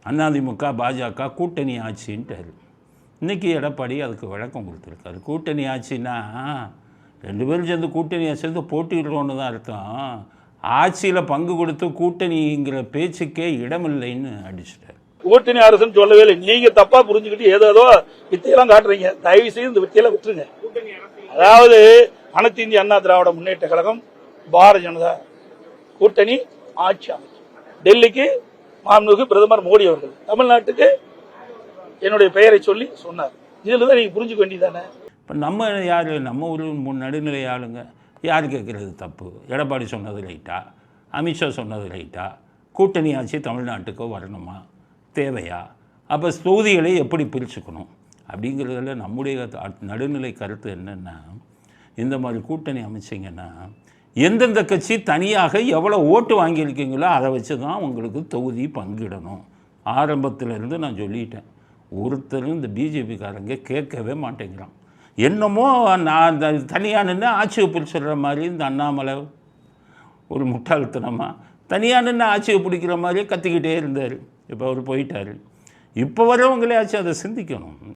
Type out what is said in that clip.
அதிமுக பாஜக கூட்டணி ஆட்சின்ட்டார். இன்றைக்கி எடப்பாடி அதுக்கு விளக்கம் கொடுத்துருக்காரு. கூட்டணி ஆட்சின்னா 2 பேரும் சேர்ந்து கூட்டணியை சேர்ந்து போட்டிடுறோன்னு தான் அர்த்தம். ஆட்சியில் பங்கு கொடுத்து கூட்டணிங்கிற பேச்சுக்கே இடமில்லைன்னு அடிச்சிட்டார். கூட்டணி அரசுன்னு சொல்லவே இல்லை. நீங்க தப்பா புரிஞ்சுக்கிட்டு ஏதோ வித்தையெல்லாம் காட்டுறீங்க. தயவு செய்து இந்த வித்தையெல்லாம் விட்டுருங்க. அதாவது அனைத்து இந்திய அண்ணா திராவிட முன்னேற்ற கழகம் பாரதிய ஜனதா கூட்டணி ஆட்சி அமைக்கும். டெல்லிக்கு மாண்புமிகு பிரதமர் மோடி அவர்கள் தமிழ்நாட்டுக்கு என்னுடைய பெயரை சொல்லி சொன்னார். இதுல தான் நீங்க புரிஞ்சுக்க வேண்டியதானே. இப்போ நம்ம யார், நம்ம ஒரு நடுநிலை ஆளுங்க, யார் கேட்குறது தப்பு? எடப்பாடி சொன்னது ரைட்டா, அமித்ஷா சொன்னது ரைட்டா? கூட்டணி ஆட்சி தமிழ்நாட்டுக்கு வரணுமா, தேவையா? அப்போ தொகுதிகளை எப்படி பிரிச்சுக்கணும் அப்படிங்கிறதுல நம்முடைய நடுநிலை கருத்து என்னென்னா, இந்த மாதிரி கூட்டணி அமைச்சிங்கன்னா எந்தெந்த கட்சி தனியாக எவ்வளோ ஓட்டு வாங்கியிருக்கீங்களோ அதை வச்சு தான் உங்களுக்கு தொகுதி பங்கிடணும். ஆரம்பத்திலேருந்து நான் சொல்லிட்டேன். ஒருத்தரும் இந்த பிஜேபிக்காரங்க கேட்கவே மாட்டேங்கிறான். என்னமோ நான் இந்த தனியாக நின்று ஆட்சியை பிடிச்சிடுற மாதிரி இந்த அண்ணாமலை ஒரு முட்டாள்தனமாக தனியாக நின்று ஆட்சியை பிடிக்கிற மாதிரியே கத்திக்கிட்டே இருந்தார். இப்போ அவர் போயிட்டார். இப்போ வரவங்களே ஆச்சு அதை சிந்திக்கணும்.